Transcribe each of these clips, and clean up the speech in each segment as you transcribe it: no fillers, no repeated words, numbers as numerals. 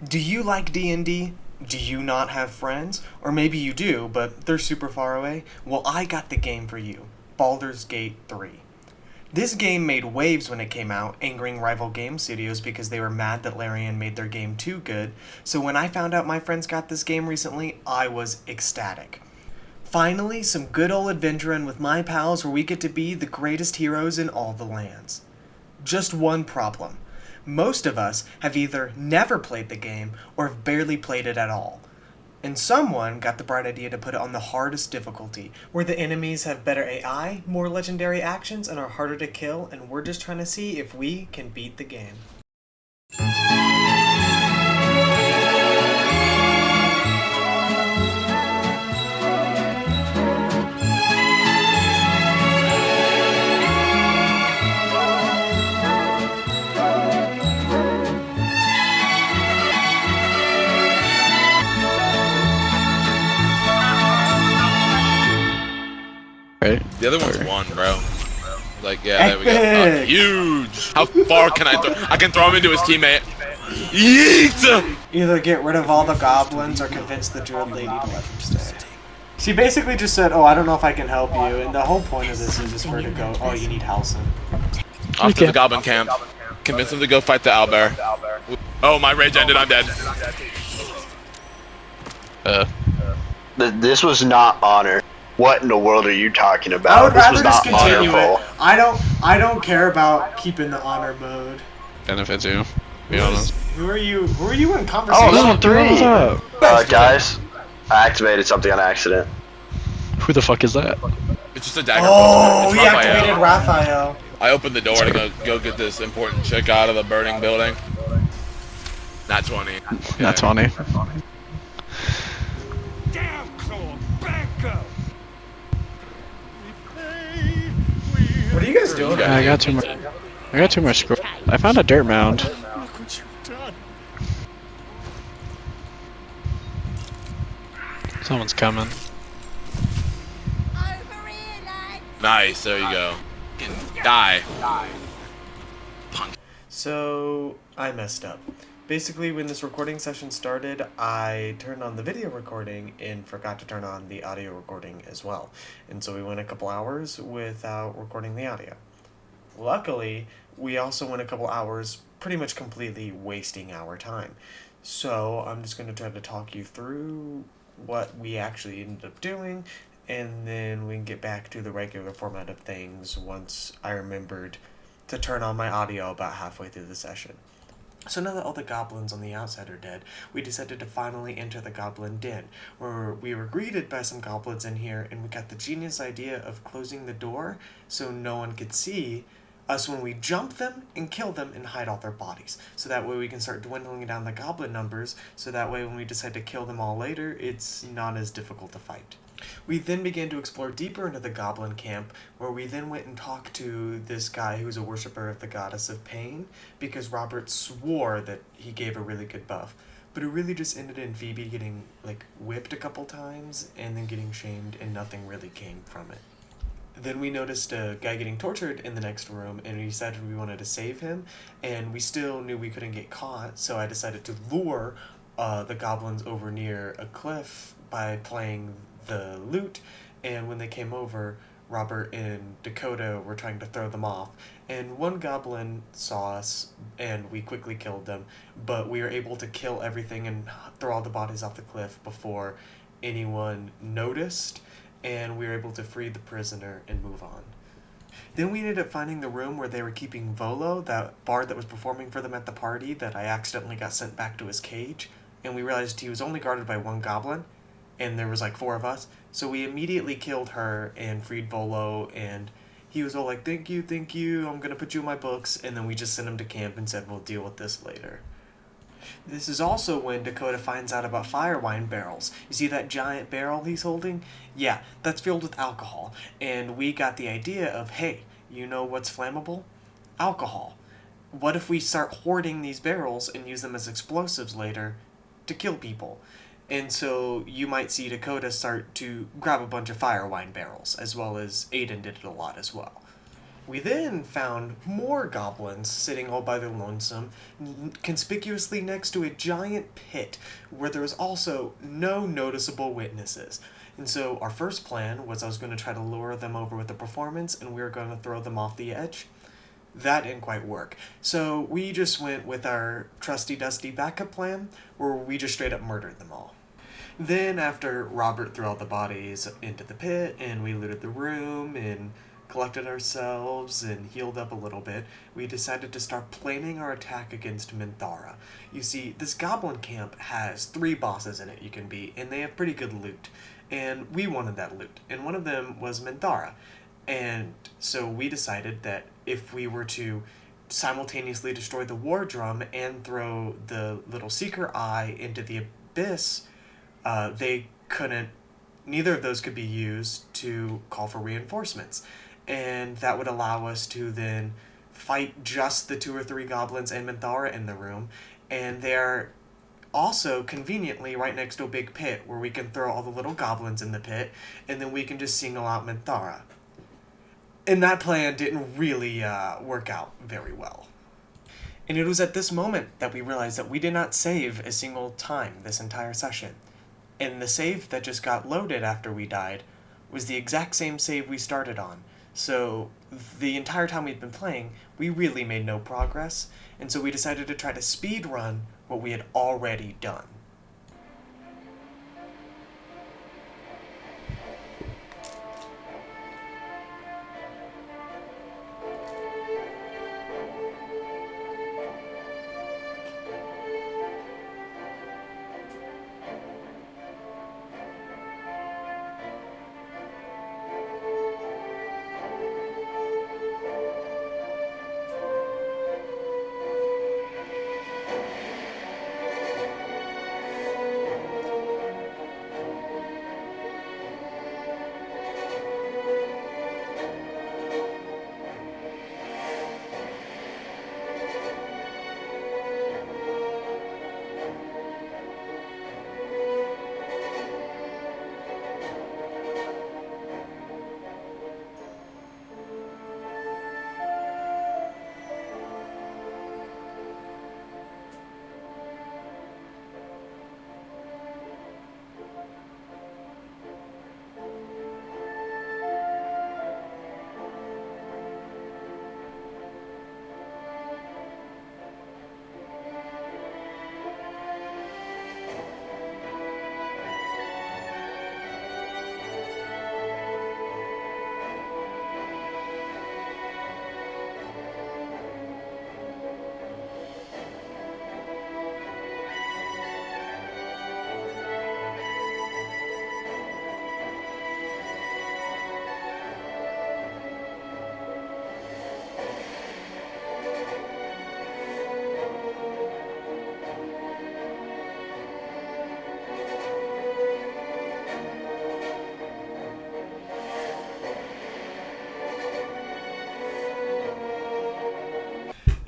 Do you like D&D? Do you not have friends? Or maybe you do, but they're super far away? Well, I got the game for you. Baldur's Gate 3. This game made waves when it came out, angering rival game studios because they were mad that Larian made their game too good. So when I found out my friends got this game recently, I was ecstatic. Finally, some good old adventuring with my pals where we get to be the greatest heroes in all the lands. Just one problem. Most of us have either never played the game or have barely played it at all. And someone got the bright idea to put it on the hardest difficulty, where the enemies have better AI, more legendary actions, and are harder to kill, and we're just trying to see if we can beat the game. Right? The other one's Or- one, bro. Like, yeah, there we go. Huge! How far can I throw? I can throw him into his teammate. Yeet! Either get rid of all the goblins or convince the druid lady to let them stay. She basically just said, "Oh, I don't know if I can help you," and the whole point of this is just for her to go, "Oh, you need Halson." Off to the goblin camp. Convince him to go fight the owlbear. Oh, my rage ended. I'm dead. This was not honor. What in the world are you talking I about? would This rather was just not continue honorable. it. I don't care about keeping the honor mode. Benefits you, to be honest. Who are you? Who are you in conversation? Oh, level 3! What's up? Guys, I activated something on accident. Who the fuck is that? It's just a dagger. Oh, It's we activated Raphael. Raphael. I opened the door to go get this important chick out of the burning building. Not 20. Okay. Not 20. Damn cool, back up. What are you guys doing? I got too much. I got too much scroll. I found a dirt mound. Look what you've done. Someone's coming. Nice, there you go. Die. Punk. So, I messed up. Basically, when this recording session started, I turned on the video recording and forgot to turn on the audio recording as well. And so we went a couple hours without recording the audio. Luckily, we also went a couple hours pretty much completely wasting our time. So, I'm just going to try to talk you through what we actually ended up doing, and then we can get back to the regular format of things once I remembered to turn on my audio about halfway through the session. So now that all the goblins on the outside are dead, we decided to finally enter the goblin den, where we were greeted by some goblins in here, and we got the genius idea of closing the door so no one could see us when we jump them and kill them and hide all their bodies. So that way we can start dwindling down the goblin numbers, so that way when we decide to kill them all later, it's not as difficult to fight. We then began to explore deeper into the goblin camp, where we then went and talked to this guy who's a worshiper of the goddess of pain, because Robert swore that he gave a really good buff. But it really just ended in Phoebe getting, whipped a couple times, and then getting shamed, and nothing really came from it. Then we noticed a guy getting tortured in the next room, and we decided we wanted to save him, and we still knew we couldn't get caught, so I decided to lure the goblins over near a cliff by playing the lute, and when they came over, Robert and Dakota were trying to throw them off, and one goblin saw us, and we quickly killed them, but we were able to kill everything and throw all the bodies off the cliff before anyone noticed, and we were able to free the prisoner and move on. Then we ended up finding the room where they were keeping Volo, that bard that was performing for them at the party that I accidentally got sent back to his cage, and we realized he was only guarded by one goblin, and there was 4 of us, so we immediately killed her and freed Volo, and he was all like, thank you, I'm gonna put you in my books, and then we just sent him to camp and said we'll deal with this later. This is also when Dakota finds out about fire wine barrels. You see that giant barrel he's holding? Yeah, that's filled with alcohol, and we got the idea of, hey, you know what's flammable? Alcohol. What if we start hoarding these barrels and use them as explosives later to kill people? And so you might see Dakota start to grab a bunch of fire wine barrels, as well as Aiden did it a lot as well. We then found more goblins sitting all by their lonesome, conspicuously next to a giant pit where there was also no noticeable witnesses. And so our first plan was I was going to try to lure them over with a performance, and we were going to throw them off the edge. That didn't quite work. So we just went with our trusty dusty backup plan, where we just straight up murdered them all. Then after Robert threw all the bodies into the pit, and we looted the room, and collected ourselves and healed up a little bit, we decided to start planning our attack against Minthara. You see, this goblin camp has 3 bosses in it you can beat, and they have pretty good loot. And we wanted that loot, and one of them was Minthara. And so we decided that if we were to simultaneously destroy the war drum and throw the little seeker eye into the abyss, neither of those could be used to call for reinforcements. And that would allow us to then fight just the 2 or 3 goblins and Minthara in the room, and they're also conveniently right next to a big pit where we can throw all the little goblins in the pit, and then we can just single out Minthara. And that plan didn't really work out very well. And it was at this moment that we realized that we did not save a single time this entire session. And the save that just got loaded after we died was the exact same save we started on. So the entire time we'd been playing, we really made no progress, and so we decided to try to speed run what we had already done.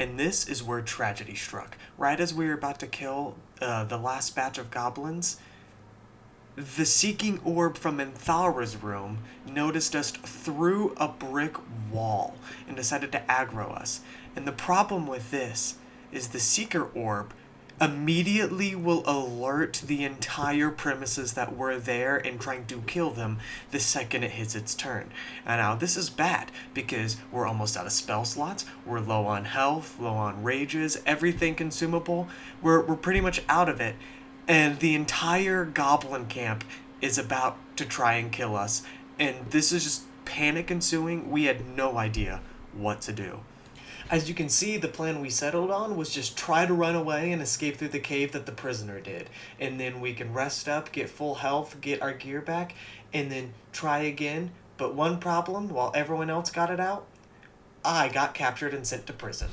And this is where tragedy struck. Right as we were about to kill the last batch of goblins, the seeking orb from Minthara's room noticed us through a brick wall and decided to aggro us. And the problem with this is the seeker orb immediately will alert the entire premises that were there and trying to kill them the second it hits its turn. And now this is bad because we're almost out of spell slots, we're low on health, low on rages, everything consumable, we're pretty much out of it, and the entire goblin camp is about to try and kill us, and this is just panic ensuing. We had no idea what to do. As you can see, the plan we settled on was just try to run away and escape through the cave that the prisoner did. And then we can rest up, get full health, get our gear back, and then try again. But one problem, while everyone else got it out, I got captured and sent to prison.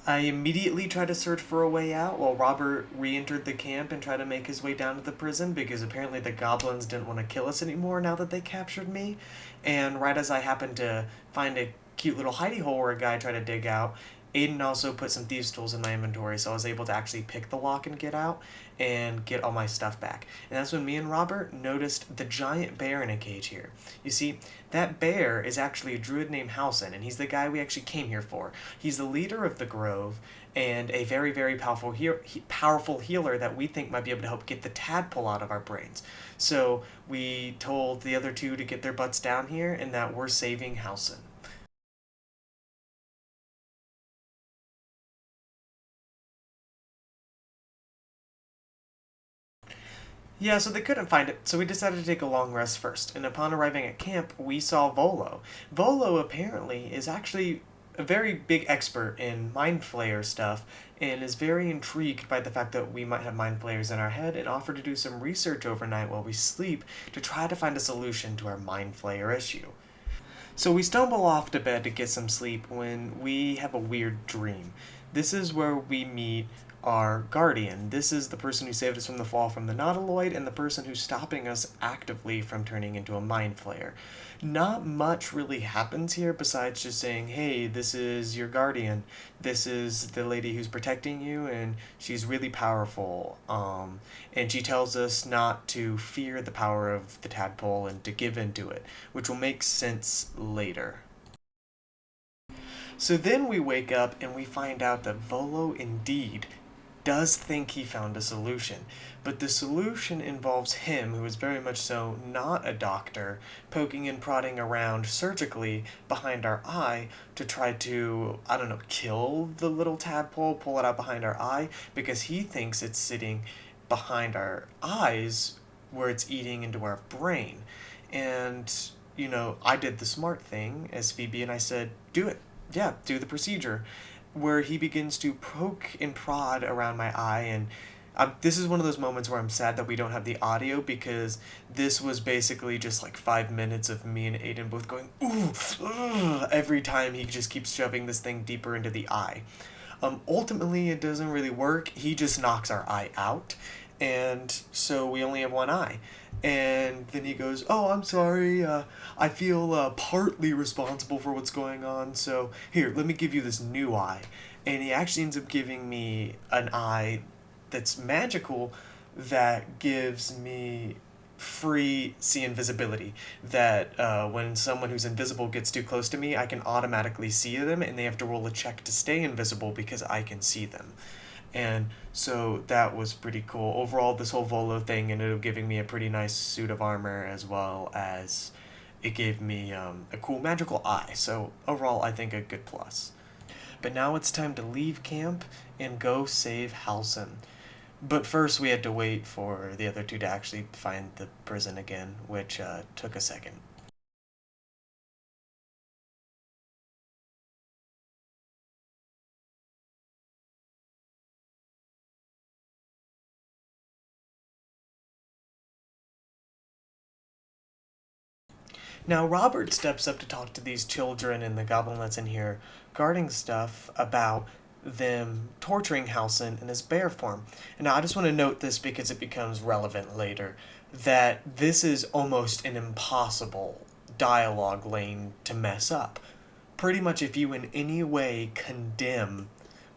I immediately tried to search for a way out while Robert re-entered the camp and tried to make his way down to the prison because apparently the goblins didn't want to kill us anymore now that they captured me. And right as I happened to find a cute little hidey hole where a guy tried to dig out, Aiden also put some thieves' tools in my inventory, so I was able to actually pick the lock and get out and get all my stuff back. And that's when me and Robert noticed the giant bear in a cage here. You see, that bear is actually a druid named Halsin, and he's the guy we actually came here for. He's the leader of the Grove and a very, very powerful healer that we think might be able to help get the tadpole out of our brains. So we told the other two to get their butts down here and that we're saving Halsin. Yeah, so they couldn't find it, so we decided to take a long rest first, and upon arriving at camp, we saw Volo. Volo, apparently, is actually a very big expert in mind flayer stuff, and is very intrigued by the fact that we might have mind flayers in our head, and offered to do some research overnight while we sleep to try to find a solution to our mind flayer issue. So we stumble off to bed to get some sleep when we have a weird dream. This is where we meet our guardian. This is the person who saved us from the fall from the Nautiloid and the person who's stopping us actively from turning into a mind flayer. Not much really happens here besides just saying, hey, this is your guardian. This is the lady who's protecting you, and she's really powerful. And she tells us not to fear the power of the tadpole and to give into it, which will make sense later. So then we wake up and we find out that Volo indeed does think he found a solution, but the solution involves him, who is very much so not a doctor, poking and prodding around surgically behind our eye to try to, I don't know, kill the little tadpole, pull it out behind our eye, because he thinks it's sitting behind our eyes where it's eating into our brain. And, you know, I did the smart thing as Phoebe and I said, do it. Yeah, do the procedure, where he begins to poke and prod around my eye. And this is one of those moments where I'm sad that we don't have the audio, because this was basically just like 5 minutes of me and Aiden both going, ooh, ugh, every time he just keeps shoving this thing deeper into the eye. Ultimately, it doesn't really work. He just knocks our eye out, and so we only have one eye. And then he goes, oh, I'm sorry, I feel partly responsible for what's going on, so here, let me give you this new eye. And he actually ends up giving me an eye that's magical, that gives me free see invisibility, that when someone who's invisible gets too close to me, I can automatically see them, and they have to roll a check to stay invisible because I can see them. And so that was pretty cool. Overall, this whole Volo thing ended up giving me a pretty nice suit of armor, as well as it gave me a cool magical eye. So overall, I think a good plus. But now it's time to leave camp and go save Halsin. But first, we had to wait for the other two to actually find the prison again, which took a second. Now, Robert steps up to talk to these children and the goblin that's in here guarding stuff about them torturing Halsin in his bear form. And now I just want to note this because it becomes relevant later, that this is almost an impossible dialogue lane to mess up. Pretty much if you in any way condemn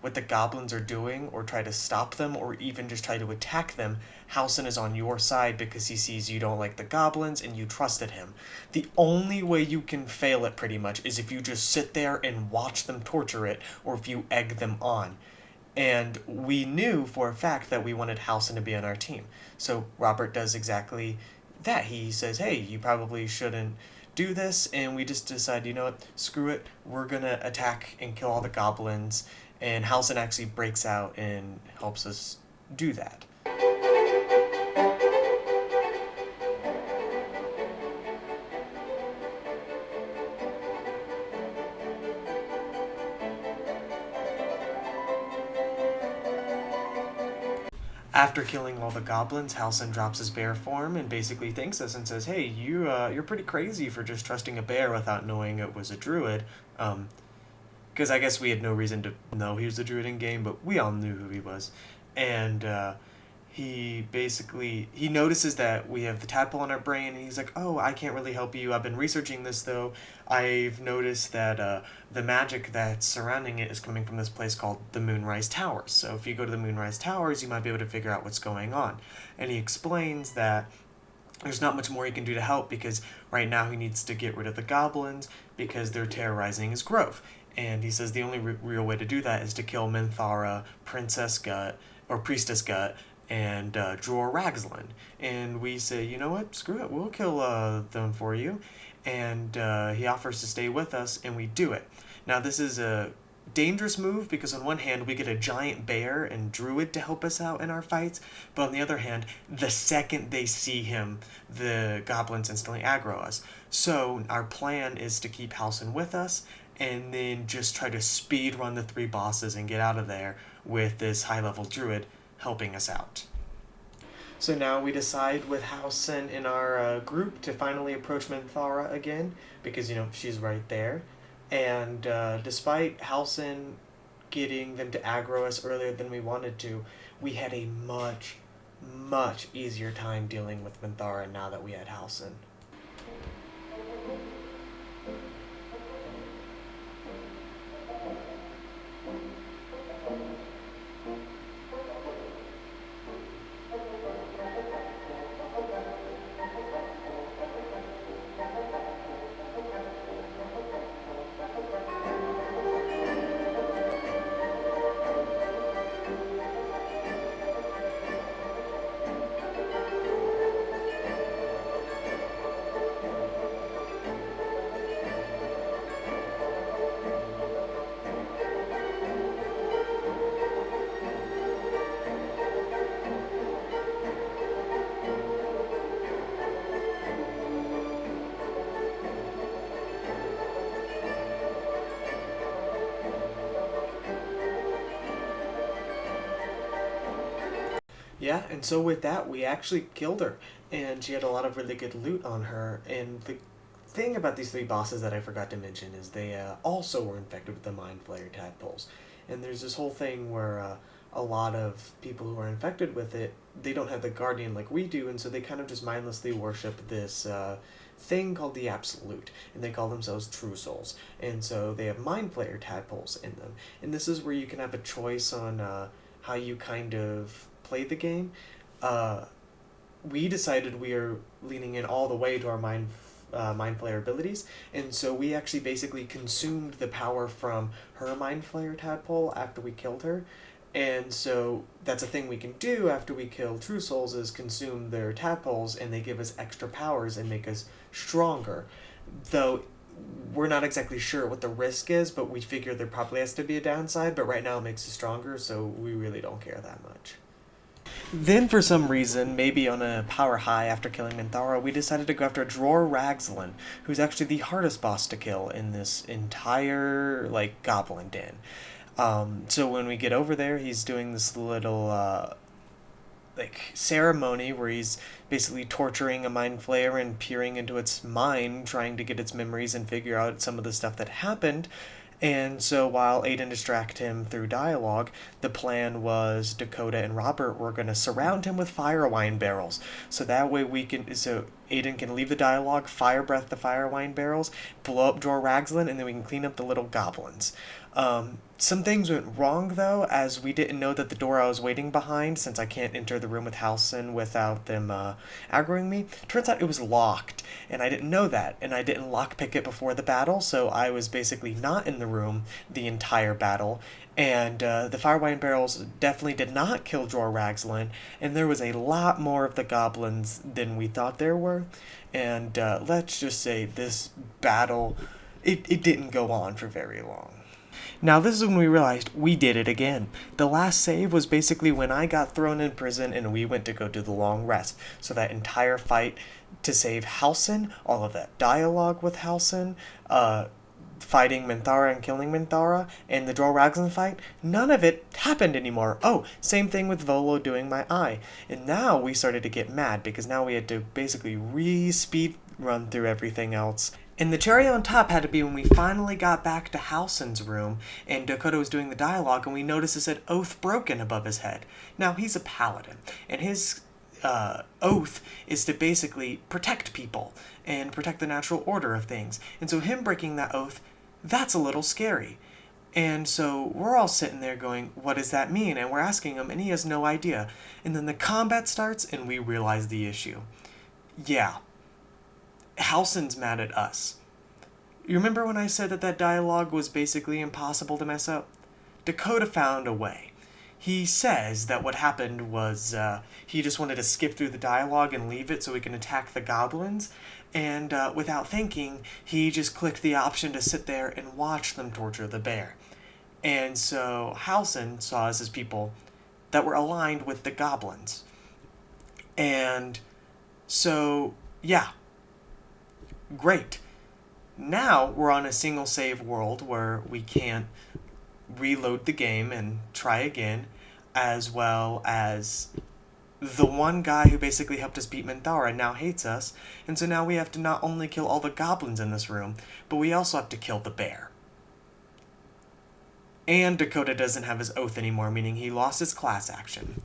what the goblins are doing, or try to stop them, or even just try to attack them, Halsin is on your side because he sees you don't like the goblins and you trusted him. The only way you can fail it, pretty much, is if you just sit there and watch them torture it, or if you egg them on. And we knew for a fact that we wanted Halsin to be on our team. So Robert does exactly that. He says, hey, you probably shouldn't do this, and we just decide, you know what, screw it, we're gonna attack and kill all the goblins. And Halsin actually breaks out and helps us do that. After killing all the goblins, Halsin drops his bear form and basically thanks us and says, hey, you're pretty crazy for just trusting a bear without knowing it was a druid. Because I guess we had no reason to know he was a druid in game, but we all knew who he was. And he notices that we have the tadpole in our brain, and he's like, oh, I can't really help you. I've been researching this, though. I've noticed that the magic that's surrounding it is coming from this place called the Moonrise Towers. So if you go to the Moonrise Towers, you might be able to figure out what's going on. And he explains that there's not much more he can do to help, because right now he needs to get rid of the goblins because they're terrorizing his grove. And he says the only real way to do that is to kill Minthara, Princess Gut, or Priestess Gut, and Dror Ragzlin. And we say, you know what, screw it, we'll kill them for you. And he offers to stay with us, and we do it. Now, this is a dangerous move because on one hand we get a giant bear and druid to help us out in our fights, but on the other hand, the second they see him, the goblins instantly aggro us. So our plan is to keep Halsin with us, and then just try to speed run the 3 bosses and get out of there with this high-level druid helping us out. So now we decide with Halsin in our group to finally approach Minthara again, because, you know, she's right there. And despite Halsin getting them to aggro us earlier than we wanted to, we had a much, much easier time dealing with Minthara now that we had Halsin. Yeah, and so with that, we actually killed her, and she had a lot of really good loot on her. And the thing about these 3 bosses that I forgot to mention is they also were infected with the Mind Flayer tadpoles. And there's this whole thing where a lot of people who are infected with it, they don't have the Guardian like we do, and so they kind of just mindlessly worship this thing called the Absolute, and they call themselves True Souls. And so they have Mind Flayer tadpoles in them. And this is where you can have a choice on how you kind of play the game. We decided we are leaning in all the way to our Mind Flayer abilities, and so we actually basically consumed the power from her Mind Flayer tadpole after we killed her. And so that's a thing we can do after we kill True Souls, is consume their tadpoles, and they give us extra powers and make us stronger. Though we're not exactly sure what the risk is, but we figure there probably has to be a downside, but right now it makes us stronger, so we really don't care that much. Then, for some reason, maybe on a power high after killing Minthara, we decided to go after Dror Ragzlin, who's actually the hardest boss to kill in this entire, goblin den. So when we get over there, he's doing this little, ceremony where he's basically torturing a Mind Flayer and peering into its mind, trying to get its memories and figure out some of the stuff that happened. And so while Aiden distracted him through dialogue, the plan was Dakota and Robert were going to surround him with fire wine barrels. So that way Aiden can leave the dialogue, fire breath the fire wine barrels, blow up Dror Ragzlin, and then we can clean up the little goblins. Some things went wrong, though, as we didn't know that the door I was waiting behind, since I can't enter the room with Halsin without them aggroing me, turns out it was locked, and I didn't know that, and I didn't lockpick it before the battle, so I was basically not in the room the entire battle, and the fire wine barrels definitely did not kill Dror Ragzlin, and there was a lot more of the goblins than we thought there were, and let's just say this battle, it didn't go on for very long. Now this is when we realized we did it again. The last save was basically when I got thrown in prison and we went to go do the long rest. So that entire fight to save Halsin, all of that dialogue with Halsin, fighting Minthara and killing Minthara, and the Dror Ragzlin fight, none of it happened anymore. Oh, same thing with Volo doing my eye. And now we started to get mad because now we had to basically re-speed run through everything else. And the cherry on top had to be when we finally got back to Halsin's room and Dakota was doing the dialogue and we noticed it said oath broken above his head. Now, he's a paladin, and his oath is to basically protect people and protect the natural order of things. And so him breaking that oath, that's a little scary. And so we're all sitting there going, what does that mean? And we're asking him, and he has no idea. And then the combat starts, and we realize the issue. Yeah. Halsin's mad at us. You remember when I said that dialogue was basically impossible to mess up? Dakota found a way. He says that what happened was he just wanted to skip through the dialogue and leave it so we can attack the goblins. And without thinking, he just clicked the option to sit there and watch them torture the bear. And so Halsin saw us as people that were aligned with the goblins. And so, yeah. Great. Now we're on a single save world where we can't reload the game and try again, as well as the one guy who basically helped us beat Minthara now hates us, and so now we have to not only kill all the goblins in this room, but we also have to kill the bear. And Dakota doesn't have his oath anymore, meaning he lost his class action.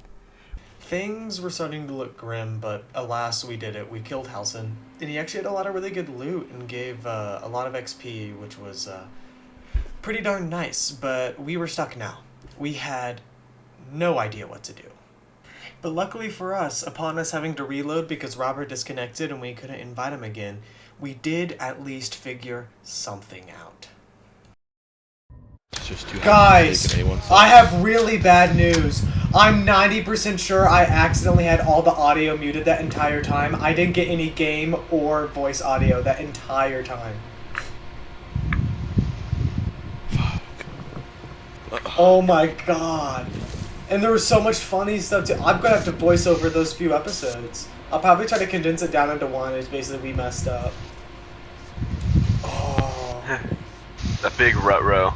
Things were starting to look grim, but alas, we did it. We killed Halsin, and he actually had a lot of really good loot and gave a lot of XP, which was pretty darn nice, but we were stuck now. We had no idea what to do. But luckily for us, upon us having to reload because Robert disconnected and we couldn't invite him again, we did at least figure something out. It's just too Guys, I have really bad news. I'm 90% sure I accidentally had all the audio muted that entire time. I didn't get any game or voice audio that entire time. Fuck. Oh my god. And there was so much funny stuff too. I'm gonna have to voice over those few episodes. I'll probably try to condense it down into one. It's basically we messed up. Oh. A big rut row.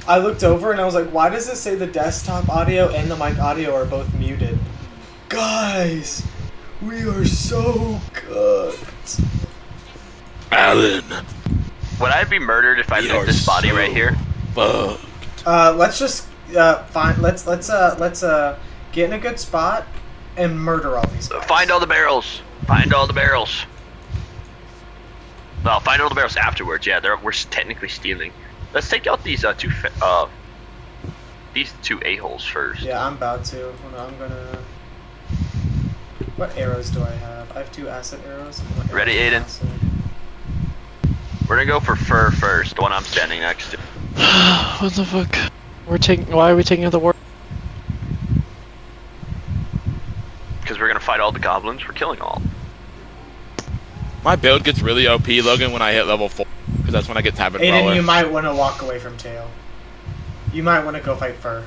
I looked over and I was like, why does it say the desktop audio and the mic audio are both muted? Guys, we are so cooked. Alan. Would I be murdered if I moved this body right here? Fucked. Let's just find. Let's get in a good spot and murder all these guys. Find all the barrels. Find all the barrels. Well, find all the barrels afterwards. Yeah, we're technically stealing. Let's take out these two a-holes first. Yeah, I'm about to. Hold on, I'm gonna. What arrows do I have? I have 2 acid arrows. Ready, Aiden? We're gonna go for fur first, the one I'm standing next to. What the fuck? Why are we taking out the war? Because we're gonna fight all the goblins. We're killing all. My build gets really OP, Logan, when I hit level 4. Because that's when I get Tavern Aiden, Brawler. you might want to walk away from Tail. You might want to go fight Fur.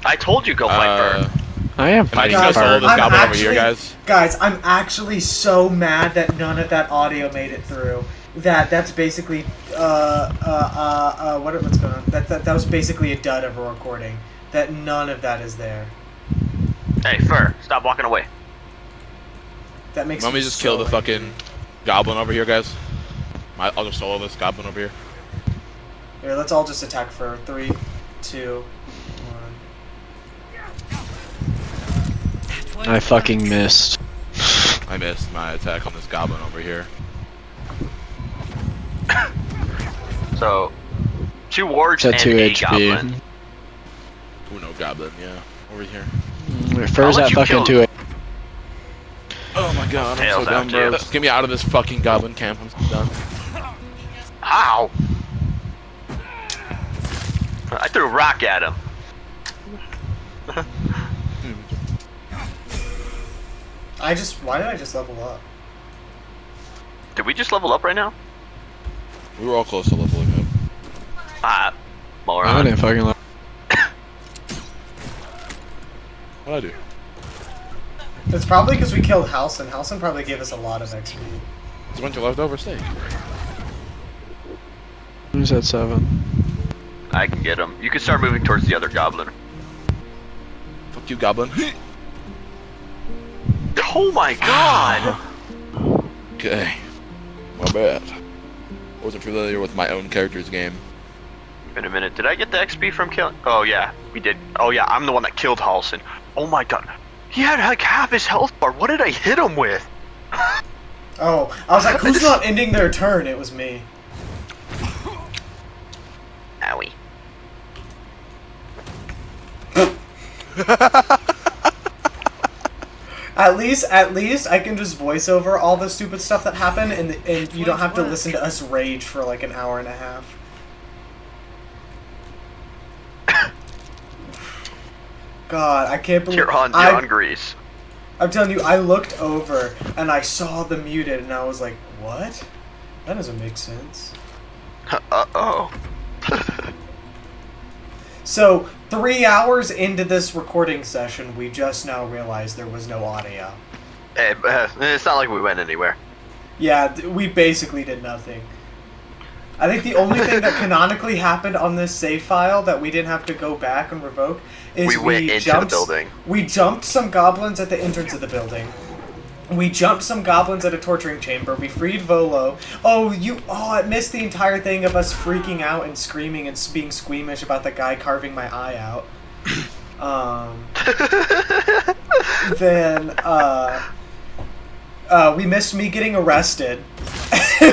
I told you go fight fur. I am Am I fighting just gonna solo fire. this goblin over here, guys? Guys, I'm actually so mad that none of that audio made it through. That's basically what's going on? That was basically a dud of a recording. That none of that is there. Hey, fur, stop walking away. That makes Let me me just so kill the angry. fucking goblin over here, guys. I'll just solo this goblin over here. Here, let's all just attack for 3, 2, 1. I fucking missed. I missed my attack on this goblin over here. So, 2 wards At and 2 a HP. goblin. Ooh, no goblin, yeah. Over here. First let at you fucking kill 2 Oh my god, I'm Tails so done, after bro. you. Just get me out of this fucking goblin camp. I'm so done. Ow! I threw a rock at him. Why did I just level up? Did we just level up right now? We were all close to leveling up. Ah, I moron. didn't fucking look. What'd I do? It's probably because we killed Halsin. Halsin probably gave us a lot of XP. There's a bunch of leftover steak. Who's at 7? I can get him. You can start moving towards the other goblin. Fuck you, goblin. Oh my god! Okay. My bad. Wasn't familiar with my own character's game. Wait a minute, did I get the XP from killing? Oh yeah, we did. Oh yeah, I'm the one that killed Halson. Oh my god. He had like half his health bar. What did I hit him with? Oh, I was like, who's not ending their turn? It was me. Owie. At least I can just voice over all the stupid stuff that happened, and you don't have to listen to us rage for like an hour and a half. God, I can't believe You're on Grease. I'm telling you, I looked over and I saw the muted, and I was like, "What? That doesn't make sense." Uh-oh. So, 3 hours into this recording session, we just now realized there was no audio. Hey, it's not like we went anywhere. Yeah, we basically did nothing. I think the only thing that canonically happened on this save file that we didn't have to go back and revoke is We went into the building. We jumped some goblins at the entrance of the building. We jumped some goblins at a torturing chamber. We freed Volo. Oh, I missed the entire thing of us freaking out and screaming and being squeamish about the guy carving my eye out. Then, we missed me getting arrested.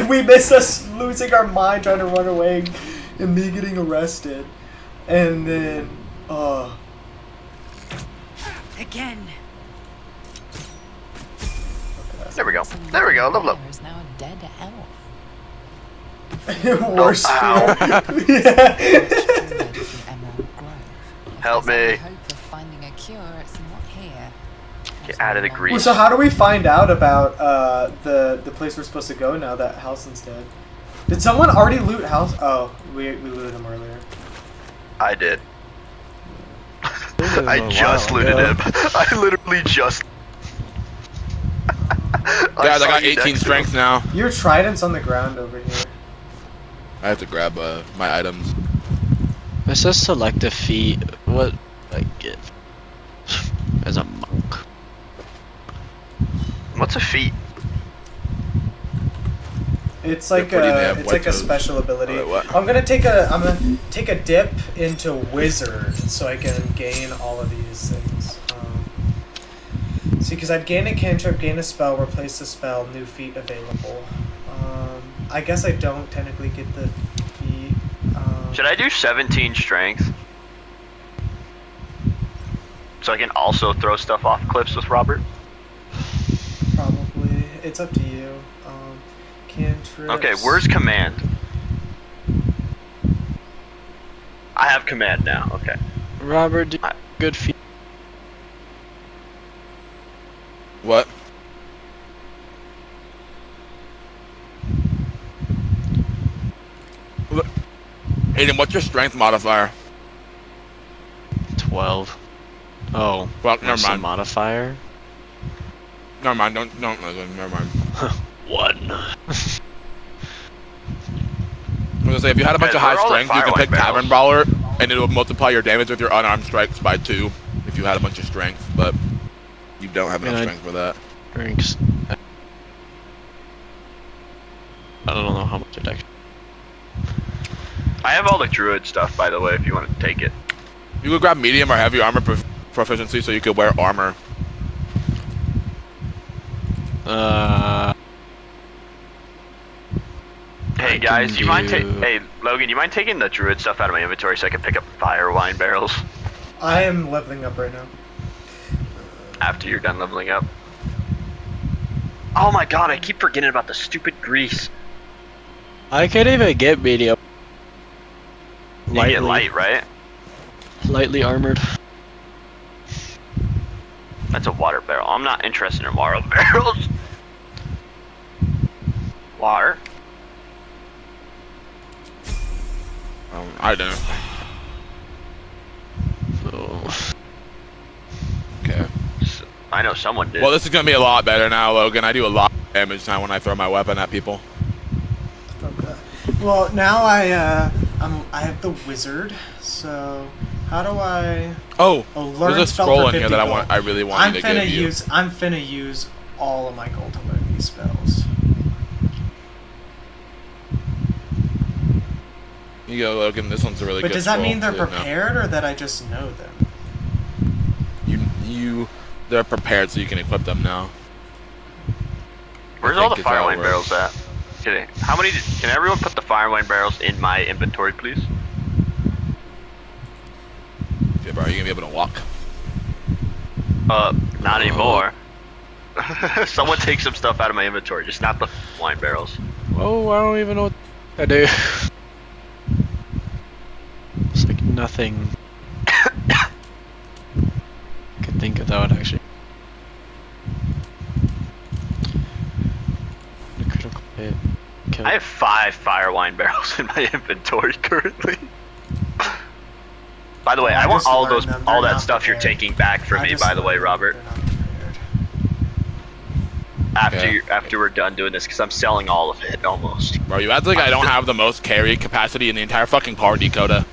We missed us losing our mind trying to run away and me getting arrested. And then, Again. There we go. There we go. Level up. Is now a dead elf. worse ow. fear. Yeah. Help me. Hope of finding a cure, it's not here. Get out of the Well, grease. so how do we find out about the place we're supposed to go now that Halson's dead? Did someone already loot House? Oh, we looted him earlier. I did. I just looted him. I literally just. Guys, I saw got you 18 next to strength him. now. Your trident's on the ground over here. I have to grab my items. It says select a feat. What I get as a monk. What's a feat? It's like pretty, they a have it's white like a toes. special ability. Alright, what? I'm gonna take a dip into wizard so I can gain all of these things. See, because I'd gain a cantrip, gain a spell, replace the spell, new feat available. I guess I don't technically get the feat. Should I do 17 strength? So I can also throw stuff off cliffs with Robert? Probably. It's up to you. Cantrips. Okay, where's command? I have command now, okay. Robert, do good feat. What? Aiden, what's your strength modifier? 12. Oh, Well, there's never some mind. modifier. Never mind. Don't listen. Never mind. 1. I was gonna say, if you had a bunch Guys, of high where are all the strength, you can pick firelight Tavern Brawler, and it will multiply your damage with your unarmed strikes by 2 if you had a bunch of strength, but you don't have enough And strength for that. Drinks. I don't know how much it actually. I have all the druid stuff, by the way, if you want to take it. You could grab medium or heavy armor proficiency so you could wear armor. Hey I guys, can you mind do- Hey Logan, you mind taking the druid stuff out of my inventory so I can pick up fire wine barrels I am leveling up right now. after you're done leveling up? Oh my god, I keep forgetting about the stupid grease. I can't even get medium. You get light, right? Lightly armored. That's a water barrel. I'm not interested in water barrels. Water? I don't. So, Okay. I know someone did. Well, this is gonna be a lot better now, Logan. I do a lot of damage now when I throw my weapon at people. Okay. Well, now I have the wizard. So how do I? Oh, learn there's a spell scroll for in here 50 that gold. I really want you to give you. I'm finna use all of my gold to learn these spells. You go, Logan. This one's a really But good. does that scroll. mean they're Good, no. prepared, or that I just know them? They're prepared, so you can equip them now. Where's I all the think it's how it firewine barrels at? works. Okay, how many? Can everyone put the firewine barrels in my inventory, please? Okay, bro, are you gonna be able to walk? Not anymore. Someone take some stuff out of my inventory, just not the wine barrels. Oh, I don't even know what I do. It's like nothing. I could think of that would actually. The critical hit. Kill. I have 5 firewine barrels in my inventory currently. By the way, I want just all learned those, them. all They're that not stuff you're prepared. taking back from I me. just By the way, learned Robert. they're not prepared. Okay. After we're done doing this, because I'm selling all of it almost. Bro, you act like I don't have the most carry capacity in the entire fucking party, Coda.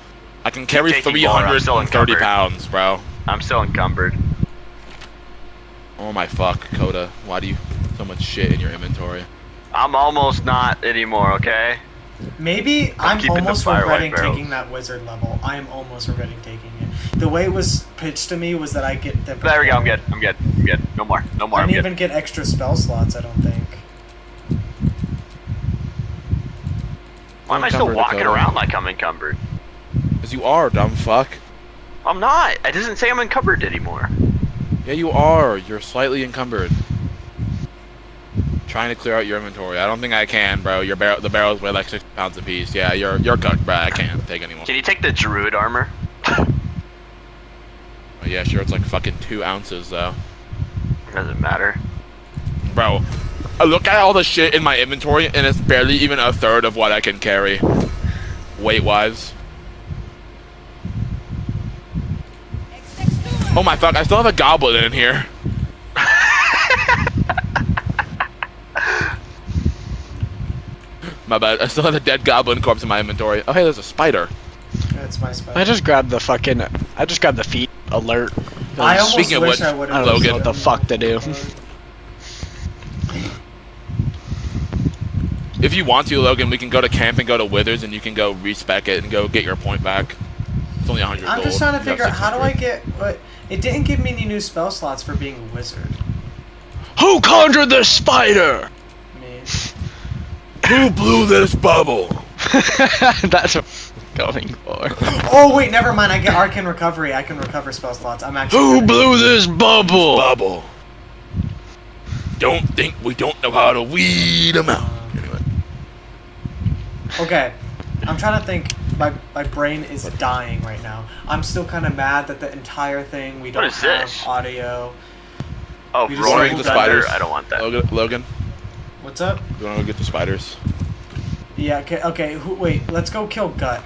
I can carry taking more, I'm still 330 encumbered. pounds, bro. I'm still encumbered. Oh my fuck, Coda. Why do you have so much shit in your inventory? I'm almost not anymore. Okay. Maybe I'm keeping the almost firewine regretting barrels. taking that wizard level. I am almost regretting taking it. The way it was pitched to me was that I get the. There we go. I'm good. I'm good. I'm good. No more. No more. I I'm didn't good. even get extra spell slots. I don't think. Why am I still Encumbered, walking Dakota. around like I'm encumbered? Because you are, dumb fuck. I'm not. It doesn't say I'm encumbered anymore. Yeah, you are. You're slightly encumbered. Trying to clear out your inventory. I don't think I can, bro. The barrels weigh like 60 pounds apiece. Yeah, you're cooked, bro. I can't take anymore. Can you take the druid armor? Oh, yeah, sure. It's like fucking 2 ounces, though. Doesn't matter. Bro, I look at all the shit in my inventory, and it's barely even a third of what I can carry. Weight-wise. Oh my fuck, I still have a goblin in here. My bad, I still have a dead goblin corpse in my inventory. Oh hey, there's a spider. That's my spell. I just grabbed the fucking. I just grabbed the feet alert. I almost Speaking of wish which, I would I have. don't Logan. know what the fuck to do. If you want to, Logan, we can go to camp and go to Withers, and you can go respec it and go get your point back. It's only 100 I'm gold. just trying to You have figure out how do I 600. get. What? It didn't give me any new spell slots for being a wizard. Who conjured this spider? Me. Who blew this bubble? That's what I'm going for. Oh wait, never mind. I get arcane recovery. I can recover spell slots. I'm actually. Who gonna- blew this bubble? Bubble. Don't think we don't know how to weed them out. Anyway. Okay, I'm trying to think. My brain is dying right now. I'm still kind of mad that the entire thing we don't is have this? audio. Oh, You just roaring wanna get the thunder. spiders? I don't want that. Logan, What's up? you wanna go get the spiders? Yeah. Okay. Okay. Wait. Let's go kill Gut.